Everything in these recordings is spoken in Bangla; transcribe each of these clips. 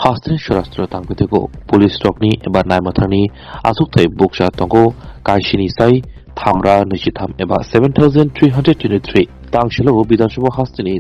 하스틴 슈라스트로 당비되고 폴리스톡니 에바 나이마타니 아숙타이 복샤 tongo কাইশিনি সাই থামরা নিশিথাম এবা 7323 তাংশিলো বিধানসভা হাস্তিনি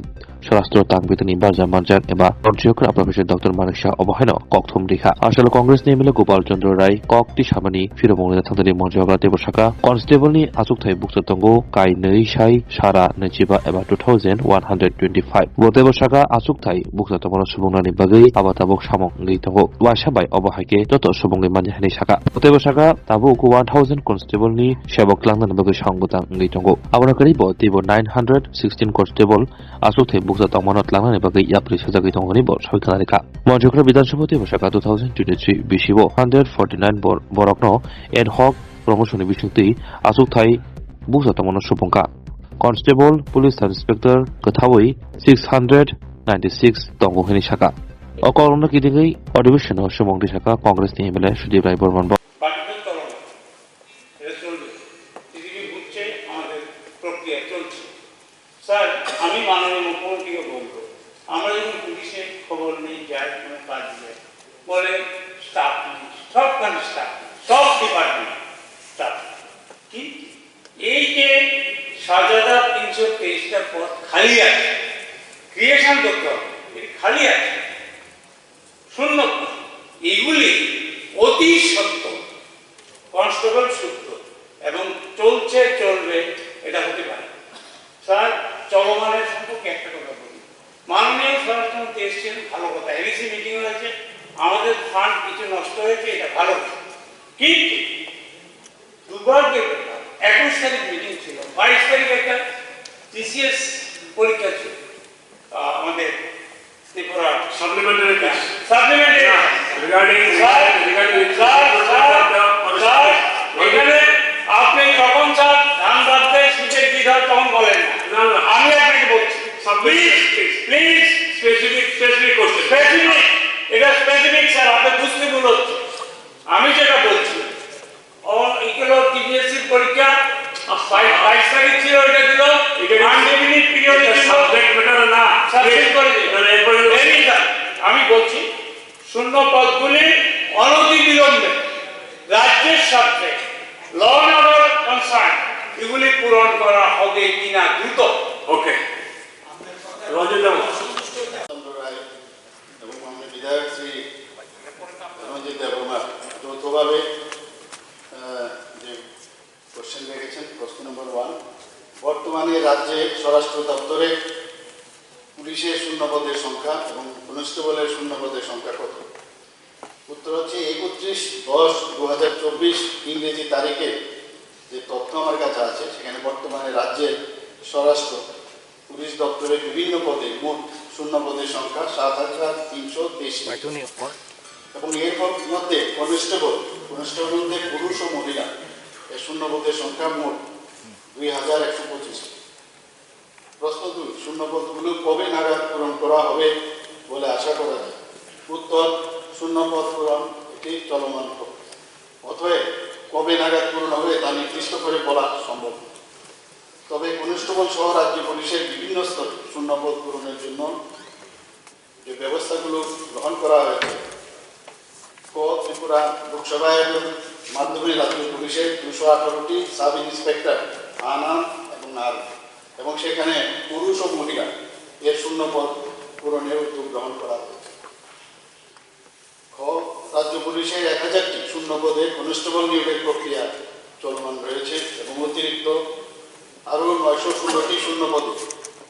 স্বরাষ্ট্র তাংবিতনি বারজামানজান এবা মন্ত্রীকর আপ্রাবেশের ডক্টর মানিক শাহ অবহেন ককথম রেখা আসলে কংগ্রেস নিয়মিলে গোপাল চন্দ্র রায় ককটি সামানি ফিরমংলে থাকতে মন্ত্রীকরা দেবশাখা কনস্টেবলনি আচুকথাই বুকতঙ্গ কাই नै সাই সারা নচিবা এবা 2125 বো দেবশাখা আচুকথাই বুকতঙ্গ সুবংনানি বাগৈ আবাতাবক সামং গৈতঙ্গ ওয়াসাবাই অবহাইকে যত সুবংনি মানজাহানি শাখা দেবশাখা তাবুক 1000 কনস্টেবলনি সেবক লাংনান বাগৈ সংগতাং গৈতঙ্গ আবনাকারি ব দেব 916 কনস্টেবল আচুকথাই বুকতঙ্গমানত লাংনানি বাগৈ ইয়াপ্রি সাজাগৈ তঙ্গনি ব সরকারিকা মন্ত্রীকরা বিধানসভা দেবশাখা 2023 বিশিব 149 বরকন এড হক প্রমোশনী বিশুক্তি আচুকথাই বুকতঙ্গন সুবংকা কনস্টেবল পুলিশ সাব ইন্সপেক্টর কথাওই 696 তঙ্গহিনী শাখা অকরণ কিদিগৈ অধিবেশন সুমংটি শাখা কংগ্রেস নিয়মিলে সুদীপ রায় বর্মন স্যার আমি মাননীয় মুখ্যমন্ত্রীকে বলবো আমরা যখন পুলিশে খবর নিয়ে যাই কোনো কাজ যায় বলে স্টাফ সবখানে স্টাফ সব ডিপার্টমেন্ট স্টাফ কি এই যে 7323টা পদ খালি আছে ক্রিয়েশন করতে হবে খালি আছে শূন্য এগুলি অতি সত্য কনস্টেবল সূত্র এবং চলছে চলবে এটা হতে পারে স্যার চলমানের সম্পর্কে একটা কথা বলি মাননীয় স্বরাষ্ট্রমন্ত্রী এসেছেন ভালো কথা এডিসি মিটিং হয়েছে আমাদের ফান্ড কিছু নষ্ট হয়েছে এটা ভালো কিন্তু দুর্ভাগ্যের কথা 21 তারিখ মিটিং ছিল 22 তারিখ একটা টিসিএস পরীক্ষা ছিল আমাদের ত্রিপুরা সাপ্লিমেন্টারি রিগার্ডিং এখানে আপনি যখন স্যার ধান বাঁধতে শীতের কি হয় তখন বলেন না আমি আপনাকে বলছি প্লিজ স্পেসিফিক করতে স্পেসিফিক এটা স্পেসিফিক স্যার আপনি বুঝতে ভুল হচ্ছে আমি যেটা বলছি এগুলো টিপিএসসি পরীক্ষা 22 তারিখ ছিল এটা দিল আনডিফিনিট পিরিয়ড ছিল সাবজেক্ট ম্যাটার না সাবজেক্ট করে আমি বলছি শূন্য পদগুলি অনতি বিলম্বে রাজ্যের স্বার্থে ল অ্যান্ড অর্ডার কনসার্ন এগুলি পূরণ করা হবে কিনা দ্রুত ওকে রঞ্জিত এবং আমাদের বিধায়ক শ্রী রঞ্জিত দেববর্মা যৌথভাবে যে কোশ্চেন রেখেছেন প্রশ্ন নম্বর 1 বর্তমানে রাজ্যে স্বরাষ্ট্র দপ্তরে পুলিশের শূন্যপদের সংখ্যা এবং কনস্টেবলের শূন্যপদের সংখ্যা কত উত্তর হচ্ছে 31/10/2024 ইংরেজি তারিখে যে তথ্য আমার কাছে আছে সেখানে বর্তমানে রাজ্যের স্বরাষ্ট্র পুলিশ দপ্তরের বিভিন্ন পদে মোট শূন্যপদের সংখ্যা 7323 এবং এর মধ্যে কনস্টেবল মধ্যে পুরুষ ও মহিলা এর শূন্যপদের সংখ্যা মোট 2125। প্রশ্ন 2 শূন্যপদগুলো কবে নাগাদ পূরণ করা হবে বলে আশা করা যায় উত্তর শূন্যপদ পূরণ এটি চলমান প্রক্রিয়া অতএব কবে নাগাদ পূরণ হবে তা নির্দিষ্ট করে বলা সম্ভব তবে কনস্টেবল সহ রাজ্য পুলিশের বিভিন্ন স্তরে শূন্যপদ পূরণের জন্য যে ব্যবস্থাগুলো গ্রহণ করা হয়েছে ত্রিপুরা লোকসভায় মাধ্যমে রাজ্য পুলিশের 218টি সাব ইন্সপেক্টর আনাম এবং নার এবং সেখানে পুরুষ ও মহিলা এর শূন্যপদ পূরণের উদ্যোগ গ্রহণ করা হয়েছে রাজ্য পুলিশের 1000টি শূন্যপদে কনস্টেবল নিয়োগের প্রক্রিয়া চলমান রয়েছে এবং অতিরিক্ত আরও 916টি শূন্যপদে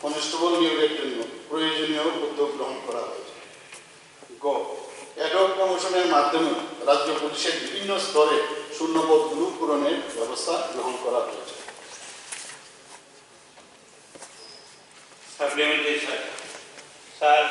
কনস্টেবল নিয়োগের জন্য প্রয়োজনীয় উদ্যোগ গ্রহণ করা হয়েছে অ্যাডহক প্রমোশনের মাধ্যমে রাজ্য পুলিশের বিভিন্ন স্তরে শূন্যপদগুলো পূরণের ব্যবস্থা গ্রহণ করা হয়েছে সাপ্লিমেন্টারি স্যার